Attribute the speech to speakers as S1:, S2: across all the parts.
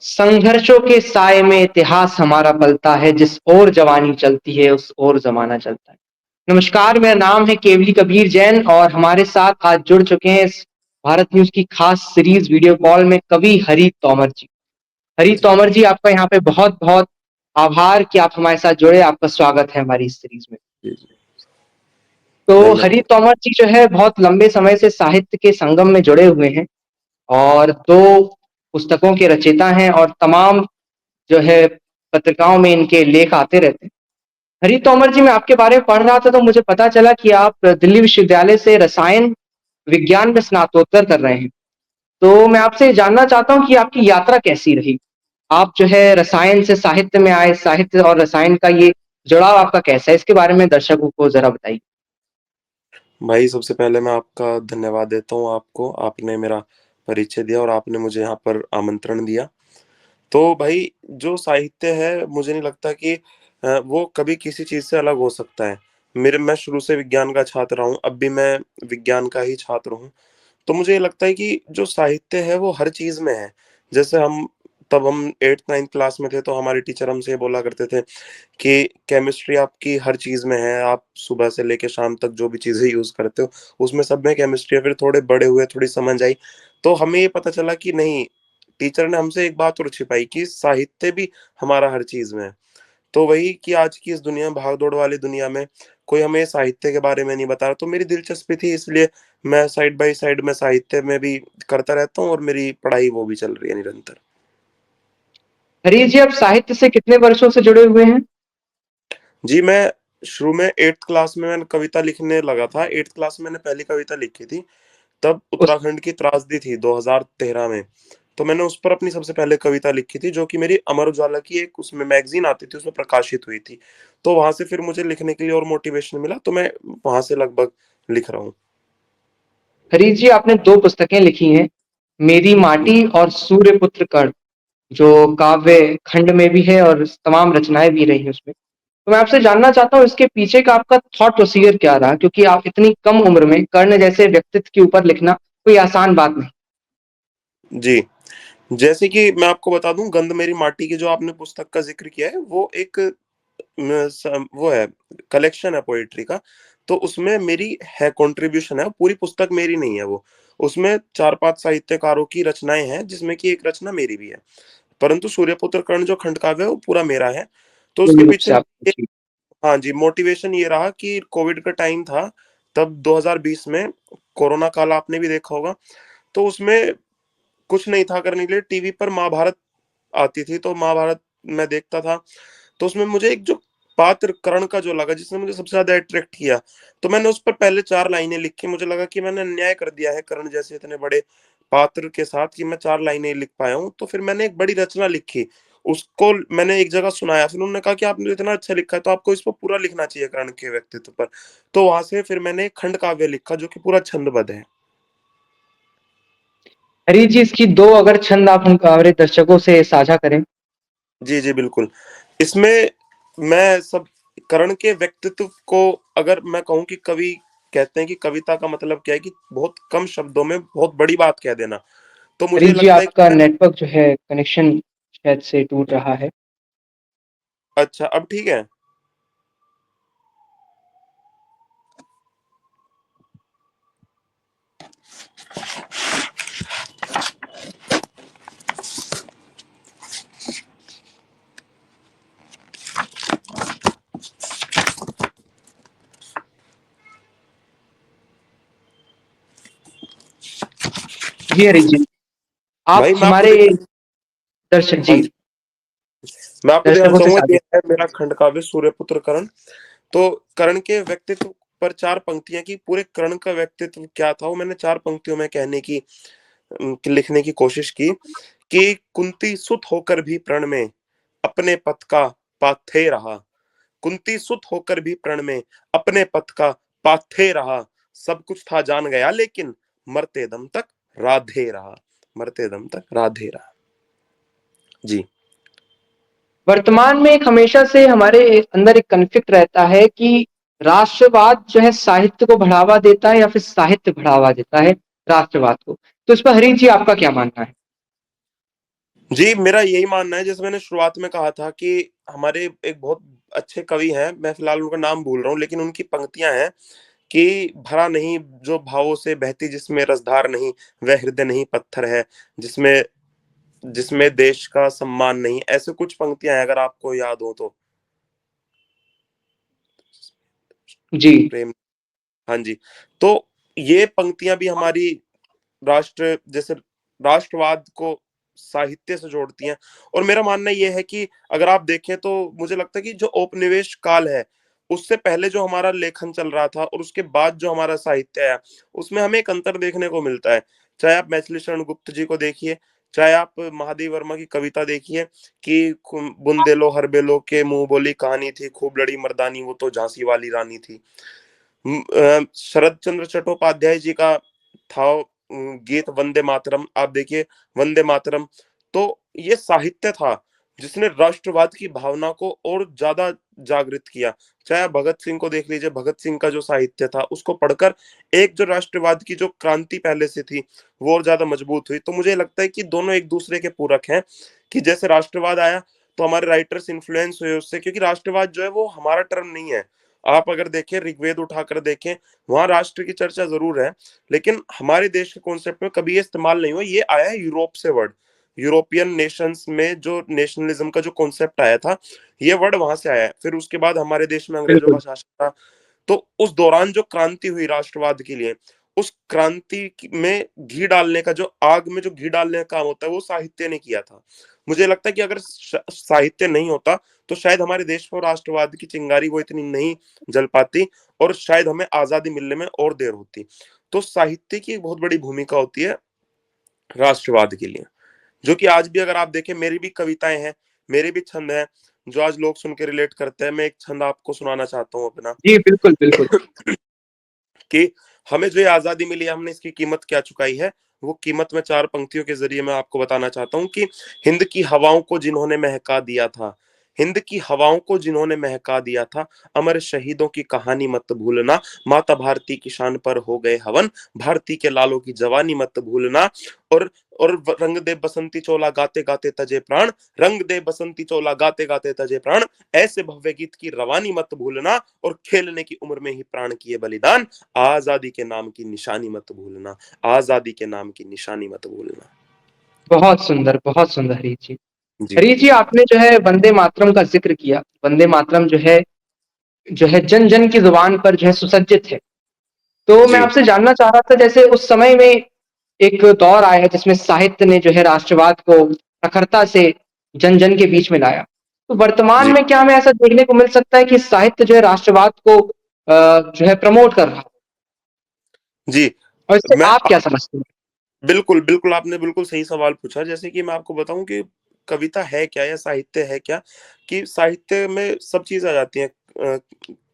S1: संघर्षों के साए में इतिहास हमारा पलता है, जिस ओर जवानी चलती है उस ओर जमाना चलता है। नमस्कार, मेरा नाम है केवली कबीर जैन और हमारे साथ आज जुड़ चुके हैं इस भारत न्यूज़ की खास सीरीज़ वीडियो कॉल में कवि हरि तोमर जी। हरि
S2: जी,
S1: तोमर जी, आपका यहाँ पे बहुत-बहुत आभार कि आप हमारे साथ जुड़े, आपका स्वागत है हमारी इस सीरीज़ में।
S2: जी, जी।
S1: तो हरि
S2: धन्यवाद।
S1: तोमर जी जो है बहुत लंबे समय से साहित्य के संगम में जुड़े हुए हैं और 2 पुस्तकों के रचयिता हैं और तमाम जो है पत्रिकाओं में इनके लेख आते रहते हैं। हरि तोमर जी, मैं आपके बारे में पढ़ रहा था तो मुझे पता चला कि आप दिल्ली विश्वविद्यालय से रसायन विज्ञान में स्नातकोत्तर कर रहे हैं। तो मैं आपसे जानना चाहता हूँ कि आपकी यात्रा कैसी रही? आप जो है रसायन से साहित्य में आए, साहित्य और रसायन का ये जुड़ाव आपका कैसा है? इसके बारे में दर्शकों को ज़रा बताइए।
S2: भाई सबसे पहले मैं आपका धन्यवाद देता हूँ आपको, आपने मेरा परिचय दिया और आपने मुझे यहाँ पर आमंत्रण दिया। तो भाई जो साहित्य है मुझे नहीं लगता कि वो कभी किसी चीज़ से अलग हो सकता है। मैं शुरू से विज्ञान का छात्र रहा हूँ, अब भी मैं विज्ञान का ही छात्र हूँ। तो मुझे ये लगता है कि जो साहित्य है वो हर चीज़ में है। जैसे हम 8th-9th क्लास में थे तो हमारे टीचर हमसे ये बोला करते थे कि केमिस्ट्री आपकी हर चीज में है। आप सुबह से लेके शाम तक जो भी चीजें यूज करते हो उसमें सब में केमिस्ट्री है। फिर थोड़े बड़े हुए, थोड़ी समझ आई तो हमें ये पता चला कि नहीं, टीचर ने हमसे एक बात और छिपाई कि साहित्य भी हमारा हर चीज में है। तो वही कि आज की इस दुनिया, भाग दौड़ वाली दुनिया में कोई हमें साहित्य के बारे में नहीं बता रहा, तो मेरी दिलचस्पी थी, इसलिए मैं साइड बाय साइड में साहित्य में भी करता रहता हूँ और मेरी पढ़ाई वो भी चल रही है निरंतर।
S1: हरीश जी, आप साहित्य से कितने वर्षों से जुड़े हुए हैं?
S2: जी, मैं शुरू में 8th क्लास में मैंने कविता लिखने लगा था। 8th क्लास में मैंने पहली कविता लिखी थी। तब
S1: उस
S2: उत्तराखंड की त्रासदी थी 2013 में। तो मैंने उस पर अपनी सबसे पहले कविता लिखी थी, जो कि मेरी अमर उजाला की एक उसमें मैगज़ीन आती थी, उसमें प्रकाशित हुई थी। तो वहाँ से फिर मुझे लिखने के लिए और मोटिवेशन मिला, तो मैं वहाँ से लगभग लिख रहा हूँ।
S1: हरीश जी, आपने 2 पुस्तकें लिखी हैं, मेरी माटी और सूर्यपुत्र कर्ण, जो काव्य खंड में भी है और तमाम रचनाएँ भी रही हैं उसमें। तो मैं आपसे जानना चाहता हूँ इसके पीछे का आपका थॉट प्रोसीजर क्या रहा? क्योंकि आप इतनी कम उम्र में कर्ण जैसे व्यक्तित्व के ऊपर लिखना कोई आसान बात नहीं।
S2: जी। जैसे कि मैं आपको बता दूँ, गंध मेरी माटी की जो आपने पुस्तक का ज़िक्र किया है, वो एक वो है, कलेक्शन है पोएट्री का। तो उसमें मेरी है, कंट्रीब्यूशन है, पूरी पुस्तक मेरी नहीं है वो। उसमें 4-5 साहित्यकारों की रचनाएँ हैं, जिसमें कि एक रचना मेरी भी है। परंतु सूर्यपुत्र कर्ण जो खंड काव्य है वो पूरा मेरा है। तो उसके
S1: पूर्ण रूप
S2: पीछे
S1: से आप
S2: ये,
S1: जी।
S2: हाँ जी, मोटिवेशन ये रहा कि कोविड का टाइम था, तब 2020 में कोरोना काल आपने भी देखा होगा। तो उसमें कुछ नहीं था करने के लिए, टीवी पर महाभारत आती थी, तो महाभारत मैं देखता था। तो उसमें मुझे एक जो पात्र कर्ण का जो लगा, जिसने मुझे सबसे ज़्यादा अट्रैक्ट किया, तो मैंने उस पर पहले 4 लाइनें लिखी। मुझे लगा कि मैंने अन्याय कर दिया है कर्ण जैसे इतने बड़े पात्र के साथ कि मैं 4 लाइनें लिख पाया हूँ। तो फिर मैंने एक बड़ी रचना लिखी, उसको मैंने एक जगह सुनाया। फिर उन्होंने कहा कि आपने इतना अच्छा लिखा है, तो आपको इस पर पूरा लिखना चाहिए कर्ण के व्यक्तित्व पर। तो वहाँ से फिर मैंने एक खंड काव्य लिखा जो कि पूरा छंदबद्ध है।
S1: हरीश जी, इसकी 2 अगर छंद आप हमारे दर्शकों से साझा करें।
S2: जी, जी, बिल्कुल। इसमें मैं सब कर्ण के व्यक्तित्व को, अगर मैं कहूँ कि कवि कहते हैं कि कविता का मतलब क्या है कि बहुत कम शब्दों में बहुत बड़ी बात कह देना। तो मुझे
S1: हरीश जी,
S2: लगता है कि
S1: आपका
S2: मैं,
S1: नेटवर्क जो है कनेक्शन शायद से टूट रहा है।
S2: अच्छा, अब ठीक है?
S1: जी, हरीश जी, आप
S2: भाई मैं आपको
S1: हमारे
S2: देखिए,
S1: दर्शक
S2: हाँ
S1: जी,
S2: जी, मैं आपको दिखाना
S1: दर्शकों से
S2: चाहूँगा,
S1: साझा
S2: ये है मेरा खंड काव्य सूर्यपुत्र कर्ण। तो कर्ण के व्यक्तित्व पर 4 पंक्तियाँ, कि पूरे कर्ण का व्यक्तित्व क्या था, वो मैंने 4 पंक्तियों में कहने की लिखने की कोशिश की। कि कुंती सुत होकर भी प्रण में अपने पथ का पाथे रहा। कुंती सुत होकर भी प्रण में अपने पथ का पाथे रहा। सब कुछ था जान गया लेकिन मरते दम तक राधे रहा। मरते दम तक राधे रहा। जी।
S1: वर्तमान में एक हमेशा से हमारे अंदर एक कॉन्फ्लिक्ट रहता है कि राष्ट्रवाद जो है साहित्य को बढ़ावा देता है या फिर साहित्य बढ़ावा देता है राष्ट्रवाद को। तो इस पर हरीश जी आपका क्या मानना है?
S2: जी, मेरा यही मानना है, जैसे मैंने शुरुआत में कहा था कि हमारे एक बहुत अच्छे कवि हैं, मैं फिलहाल उनका नाम भूल रहा हूँ, लेकिन उनकी पंक्तियाँ हैं कि भरा नहीं जो भावों से बहती, जिसमें रसधार नहीं, वह हृदय नहीं पत्थर है, जिसमें जिसमें देश का सम्मान नहीं। ऐसे कुछ पंक्तियाँ हैं, अगर आपको याद हो तो।
S1: जी,
S2: प्रेम। हाँ जी। तो ये पंक्तियाँ भी हमारी राष्ट्र जैसे राष्ट्रवाद को साहित्य से जोड़ती हैं। और मेरा मानना ये है कि अगर आप देखें तो मुझे लगता है कि जो औपनिवेश काल है, उससे पहले जो हमारा लेखन चल रहा था और उसके बाद जो हमारा साहित्य है, उसमें हमें एक अंतर देखने को मिलता है। चाहे आप मैथिली शरण गुप्त जी को देखिए, चाहे आप महादेव वर्मा की कविता देखिए कि बुंदेलो हर बेलो के मुंह बोली कहानी थी, खूब लड़ी मर्दानी वो तो झांसी वाली रानी थी। शरद चंद्र चट्टोपाध्याय जी का था गीत वंदे मातरम, आप देखिए वंदे मातरम। तो ये साहित्य था जिसने राष्ट्रवाद की भावना को और ज्यादा जागृत किया। चाहे आप भगत सिंह को देख लीजिए, भगत सिंह का जो साहित्य था उसको पढ़कर एक जो राष्ट्रवाद की जो क्रांति पहले से थी वो और ज्यादा मजबूत हुई। तो मुझे लगता है कि दोनों एक दूसरे के पूरक हैं, कि जैसे राष्ट्रवाद आया तो हमारे राइटर्स इन्फ्लुएंस हुए उससे, क्योंकि राष्ट्रवाद जो है वो हमारा टर्म नहीं है। आप अगर देखें ऋग्वेद उठाकर देखें, वहां राष्ट्र की चर्चा जरूर है, लेकिन हमारे देश के कॉन्सेप्ट में कभी ये इस्तेमाल नहीं हुआ। ये आया है यूरोप से वर्ड, यूरोपियन नेशंस में जो नेशनलिज्म का जो कॉन्सेप्ट आया था, ये वर्ड वहां से आया है। फिर उसके बाद हमारे देश में अंग्रेजों का
S1: बिल्कुल।
S2: शासन था। तो उस दौरान जो क्रांति हुई राष्ट्रवाद के लिए, उस में घी डालने का, जो आग में जो घी डालने का काम होता है, वो साहित्य ने किया था। मुझे लगता है कि अगर साहित्य नहीं होता तो शायद हमारे देश में राष्ट्रवाद की चिंगारी वो इतनी नहीं जल पाती, और शायद हमें आजादी मिलने में और देर होती। तो साहित्य की एक बहुत बड़ी भूमिका होती है राष्ट्रवाद के लिए, जो कि आज भी अगर आप देखें, मेरी भी कविताएं हैं, मेरे भी छंद हैं जो आज लोग सुन के रिलेट करते हैं। मैं एक छंद आपको सुनाना चाहता हूँ अपना।
S1: जी, बिल्कुल, बिल्कुल।
S2: कि हमें जो ये आजादी मिली है, हमने इसकी कीमत क्या चुकाई है। वो कीमत में चार पंक्तियों के जरिए मैं आपको बताना चाहता हूँ कि हिंद की हवाओं को जिन्होंने महका दिया था, हिंद की हवाओं को जिन्होंने महका दिया था, अमर शहीदों की कहानी मत भूलना, माता भारती की शान पर हो गए हवन, भारती के लालों की जवानी मत भूलना। और रंग दे बसंती चोला गाते गाते तजे प्राण, रंग दे बसंती चोला गाते गाते तजे प्राण, ऐसे भव्य गीत की रवानी मत भूलना, और खेलने की उम्र में ही प्राण किए बलिदान, आजादी के नाम की निशानी मत भूलना, आजादी के नाम की निशानी मत भूलना।
S1: बहुत सुंदर हरीश जी।
S2: जी।
S1: हरीश जी, आपने जो है वंदे मातरम का ज़िक्र किया। वंदे मातरम जो है जन-जन की ज़ुबान पर जो है सुसज्जित है। तो मैं
S2: जी।
S1: आपसे जानना चाह रहा था, जैसे उस समय में एक दौर आया है जिसमें साहित्य ने जो है राष्ट्रवाद को प्रखरता से जन-जन के बीच में लाया। तो वर्तमान
S2: जी।
S1: में क्या हमें ऐसा देखने को मिल सकता है कि साहित्य जो है राष्ट्रवाद को जो है प्रमोट कर रहा है?
S2: जी।
S1: और इससे
S2: मैं
S1: आप क्या समझते हैं?
S2: बिल्कुल, बिल्कुल, आपने बिल्कुल सही सवाल पूछा। जैसे कि मैं आपको बताऊँ कि कविता है क्या या साहित्य है क्या? कि साहित्य में सब चीज़ आ जाती है।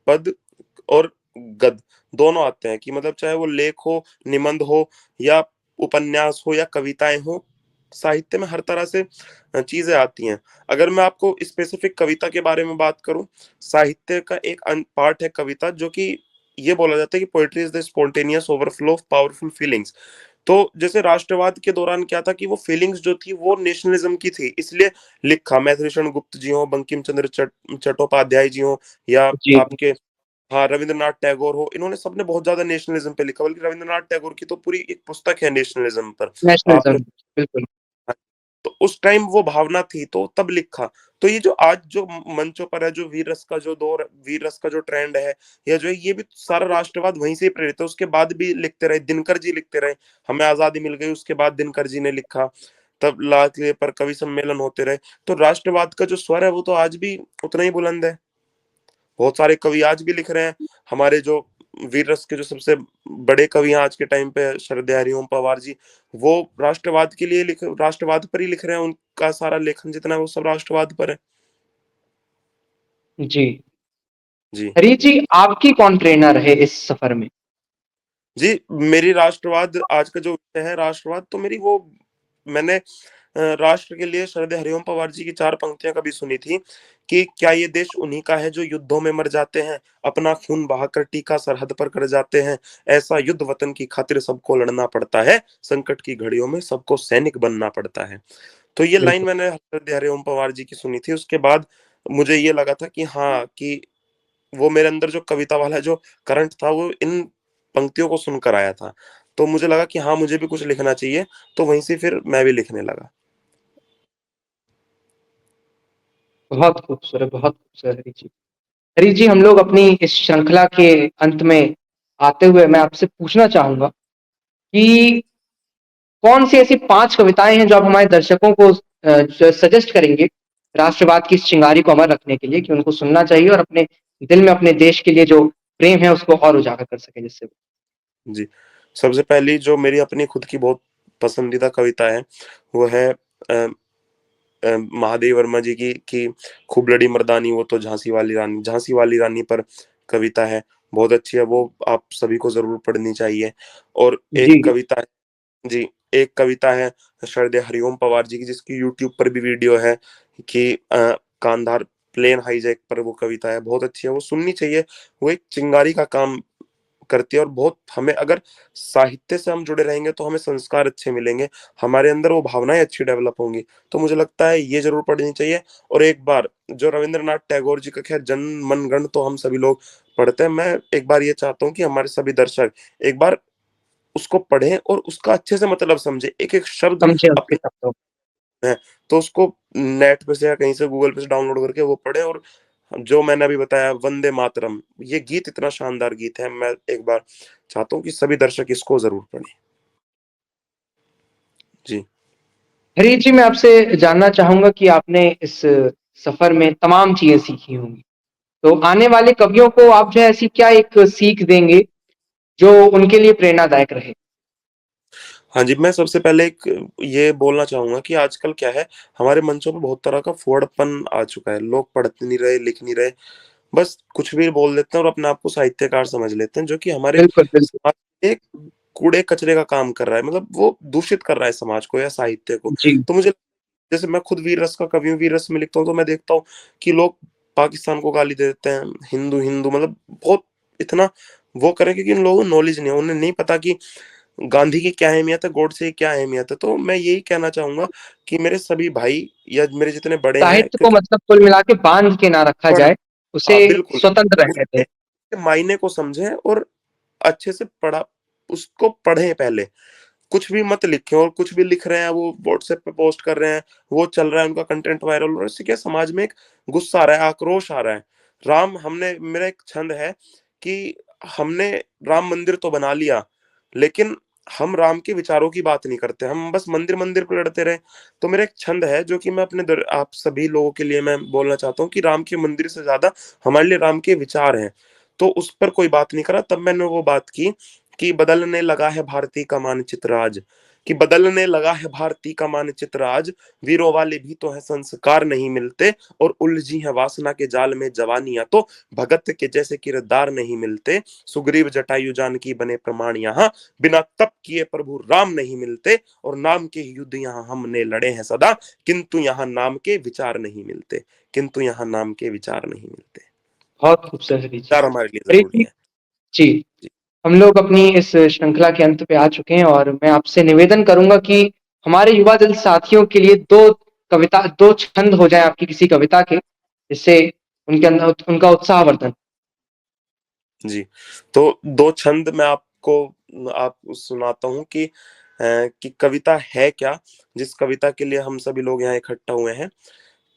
S2: पद और गद्य दोनों आते हैं, कि मतलब चाहे वो लेख हो, निबंध हो, या उपन्यास हो, या कविताएँ हों, साहित्य में हर तरह से चीज़ें आती हैं। अगर मैं आपको स्पेसिफिक कविता के बारे में बात करूँ, साहित्य का एक पार्ट है कविता, जो कि ये बोला जाता है कि poetry is the spontaneous overflow of powerful feelings. तो जैसे राष्ट्रवाद के दौरान क्या था कि वो फीलिंग्स जो थी वो नेशनलिज्म की थी, इसलिए लिखा। मैथिलीशरण गुप्त जी हो, बंकिम चंद्र चट्टोपाध्याय जी हो, या
S1: जी,
S2: आपके, हाँ, रविंद्रनाथ टैगोर हो, इन्होंने सबने बहुत ज्यादा नेशनलिज्म पे लिखा। बल्कि रविंद्रनाथ टैगोर की तो पूरी एक पुस्तक है नेशनलिज्म पर। आपने,
S1: नेशनलिज़्म, बिल्कुल।
S2: तो उस टाइम वो भावना थी तो तब लिखा। तो ये जो आज जो मंचों पर है, जो वीर रस का जो दौर, वीर रस का जो ट्रेंड है, या जो है, ये भी सारा राष्ट्रवाद वहीं से ही प्रेरित है। उसके बाद भी लिखते रहे, दिनकर जी लिखते रहे, हमें आजादी मिल गई उसके बाद दिनकर जी ने लिखा, तब लाल किले पर कवि सम्मेलन होते रहे। तो राष्ट्रवाद का जो स्वर है वो तो आज भी उतना ही बुलंद है। बहुत सारे कवि आज भी लिख रहे हैं। हमारे जो वीर रस के जो सबसे बड़े कवि हैं आज के टाइम पे, शरदे हरिओम पवार जी, वो राष्ट्रवाद के लिए लिख राष्ट्रवाद पर ही लिख रहे हैं। उनका सारा लेखन जितना है वो सब राष्ट्रवाद पर है।
S1: जी।
S2: जी।
S1: हरीश जी, आपकी कौन ट्रेनर रहे इस सफ़र में?
S2: जी, मेरी राष्ट्रवाद आज का जो विषय है राष्ट्रवाद, तो मेरी वो, मैंने राष्ट्र के लिए शरदे हरिओम पवार जी की चार पंक्तियां कभी सुनी थी कि क्या ये देश उन्हीं का है जो युद्धों में मर जाते हैं, अपना खून बहाकर टीका सरहद पर कर जाते हैं, ऐसा युद्ध वतन की खातिर सबको लड़ना पड़ता है, संकट की घड़ियों में सबको सैनिक बनना पड़ता है। तो ये लाइन
S1: बिल्कुल।
S2: मैंने हृदय हरिओम पवार जी की सुनी थी, उसके बाद मुझे ये लगा था कि हाँ, कि वो मेरे अंदर जो कविता वाला जो करंट था वो इन पंक्तियों को सुनकर आया था। तो मुझे लगा कि हाँ, मुझे भी कुछ लिखना चाहिए, तो वहीं से फिर मैं भी लिखने लगा।
S1: बहुत खूबसूरत, बहुत खूबसूरत हरीश जी। हरीश जी, हम लोग अपनी इस श्रृंखला के अंत में आते हुए मैं आपसे पूछना चाहूँगा कि कौन-सी ऐसी 5 कविताएँ हैं जो आप हमारे दर्शकों को जो सजेस्ट करेंगे, राष्ट्रवाद की इस चिंगारी को अमर रखने के लिए कि उनको सुनना चाहिए और अपने दिल में अपने देश के लिए जो प्रेम है उसको और उजागर कर सकें जिससे वो
S2: जी। सबसे पहली जो मेरी अपनी खुद की बहुत पसंदीदा कविता है, वो है महादेव वर्मा जी की खूब लड़ी मर्दानी वो तो झांसी वाली रानी पर कविता है, बहुत अच्छी है, वो आप सभी को ज़रूर पढ़नी चाहिए। और
S1: जी,
S2: एक
S1: जी।
S2: कविता है जी, एक कविता है श्रद्धेय हरिओम पवार जी की, जिसकी यूट्यूब पर भी वीडियो है कि कांधार प्लेन हाईजैक पर वो कविता है, बहुत अच्छी है, वो सुननी चाहिए। वो एक चिंगारी का काम करती है और बहुत हमें अगर साहित्य से हम जुड़े रहेंगे तो हमें संस्कार अच्छे मिलेंगे, हमारे अंदर वो भावनाएँ अच्छी डेवलप होंगी। तो मुझे लगता है ये ज़रूर पढ़नी चाहिए। और एक बार जो रवींद्रनाथ टैगोर जी का ख़ैर जन मन गण तो हम सभी लोग पढ़ते हैं। मैं एक बार ये चाहता हूँ कि हमारे सभी दर्शक एक बार उसको पढ़ें और उसका अच्छे से मतलब समझें। एक-एक शब्द
S1: समझे उसके
S2: अपने
S1: शब्दों को।
S2: हैं, तो उसको नेट पे से या कहीं से गूगल पे से डाउनलोड करके वो पढ़ें। और जो मैंने अभी बताया वंदे मातरम, ये गीत इतना शानदार गीत है, मैं एक बार चाहता हूँ कि सभी दर्शक इसको ज़रूर पढ़ें। जी।
S1: हरीश जी, मैं आपसे जानना चाहूँगा कि आपने इस सफ़र में तमाम चीज़ें सीखी होंगी। तो आने वाले कवियों को आप जो है ऐसी क्या एक सीख देंगे, जो उनके लिए प्रेरणादायक रहे?
S2: हाँ जी, मैं सबसे पहले एक ये बोलना चाहूँगा कि आजकल क्या है, हमारे मंचों पे बहुत तरह का फुहड़पन आ चुका है। लोग पढ़ नहीं रहे, लिख नहीं रहे, बस कुछ भी बोल देते हैं और अपने आप को साहित्यकार समझ लेते हैं, जो कि हमारे
S1: बिल्कुल, बिल्कुल।
S2: समाज में कूड़े-कचरे का काम कर रहा है। मतलब वो दूषित कर रहा है समाज को या साहित्य को।
S1: जी,
S2: तो मुझे जैसे मैं खुद वीर रस का कवि हूँ, वीर रस में लिखता हूँ, तो मैं देखता हूँ कि लोग पाकिस्तान को गाली दे देते हैं, हिंदू हिंदू मतलब बहुत इतना वो करें, क्योंकि इन लोगों को नॉलेज नहीं है, उन्हें नहीं पता कि गांधी की क्या अहमियत है, गॉडसे की क्या अहमियत है। तो मैं यही कहना चाहूँगा कि मेरे सभी भाई या मेरे जितने बड़े हैं,
S1: साहित्य को
S2: क्योंकि
S1: मतलब कुल मिला के बाँध के ना रखा
S2: पढ़
S1: जाए, उसे
S2: हाँ, बिल्कुल।
S1: स्वतंत्र रहने दें।
S2: उसके मायने को समझें और अच्छे से उसको पढ़ें पहले। कुछ भी मत लिखें, और कुछ भी लिख रहे हैं वो व्हाट्सएप पे पोस्ट कर रहे हैं, वो चल रहा है, उनका कंटेंट वायरल हो रहा है, इससे क्या समाज में एक गुस्सा आ रहा है, आक्रोश आ रहा है। हमने मेरा एक छंद है कि हमने राम मंदिर तो बना लिया, लेकिन हम राम के विचारों की बात नहीं करते, हम बस मंदिर-मंदिर पे लड़ते रहे। तो मेरा एक छंद है जो कि मैं आप सभी लोगों के लिए मैं बोलना चाहता हूँ कि राम के मंदिर से ज़्यादा हमारे लिए राम के विचार हैं। तो उस पर कोई बात नहीं करा, तब मैंने वो बात की कि बदलने लगा है भारती का मानचित्र आज, कि बदलने लगा है भारती का मानचित्र आज, वीरों वाले भी तो है संस्कार नहीं मिलते, और उलझी है वासना के जाल में जवानियां तो भगत के जैसे किरदार नहीं मिलते, सुग्रीव जटायु जानकी बने प्रमाण यहाँ, बिना तप किए प्रभु राम नहीं मिलते, और नाम के युद्ध यहाँ हमने लड़े हैं सदा, किंतु यहाँ नाम के विचार नहीं मिलते, किंतु यहाँ नाम के विचार नहीं मिलते।
S1: बहुत खूबसूरत हरीश जी।
S2: विचार हमारे लिए
S1: हरीश
S2: जरूरी
S1: जी
S2: है।
S1: जी,
S2: जी।
S1: हम लोग अपनी इस श्रृंखला के अंत पे आ चुके हैं और मैं आपसे निवेदन करूँगा कि हमारे युवा दल साथियों के लिए 2 छंद हो जाएँ आपकी किसी कविता के, जिससे उनके अंदर उनका उत्साहवर्धन।
S2: जी। तो 2 छंद मैं आपको आप सुनाता हूँ कि कविता है क्या? जिस कविता के लिए हम सभी लोग यहाँ इकट्ठा हुए हैं,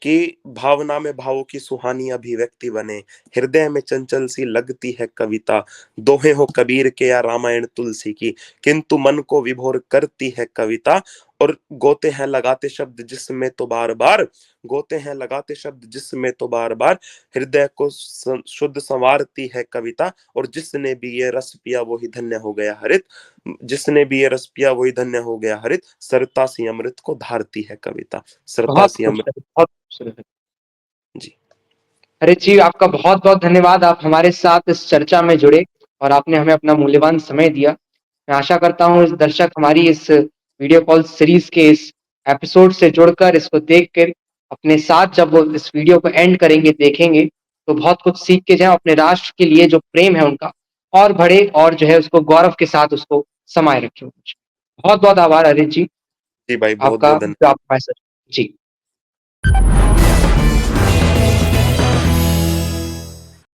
S2: कि भावना में भावों की सुहानी अभिव्यक्ति बने, हृदय में चंचल सी लगती है कविता, दोहे हो कबीर के या रामायण तुलसी की, किंतु मन को विभोर करती है कविता, और गोते हैं लगाते शब्द जिसमें तो बार बार, गोते हैं लगाते शब्द जिसमें तो बार बार, हृदय को शुद्ध संवारती है कविता, और जिसने भी ये रस पिया वही धन्य हो गया हरित, जिसने भी ये रस पिया वही धन्य हो गया हरित, सरता सी अमृत को धारती है कविता, सरता
S1: बहुत
S2: सी अमृत।
S1: खूबसूरत, बहुत खूबसूरत।
S2: जी।
S1: अरे जी, आपका बहुत-बहुत धन्यवाद। आप हमारे साथ इस चर्चा में जुड़े और आपने हमें अपना मूल्यवान समय दिया। मैं आशा करता हूँ इस दर्शक हमारी इस वीडियो कॉल सीरीज़ के इस एपिसोड से जुड़कर, इसको देखकर अपने साथ जब वो इस वीडियो को एंड करेंगे, देखेंगे, तो बहुत कुछ सीख के जाएँ, अपने राष्ट्र के लिए जो प्रेम है उनका और बढ़े और जो है उसको गौरव के साथ उसको समाये रखें। बहुत-बहुत आभार अरिज जी,
S2: जी भाई, बहुत
S1: आपका
S2: बहुत
S1: जो
S2: धन्यवाद।
S1: आप हमारे साथ जी।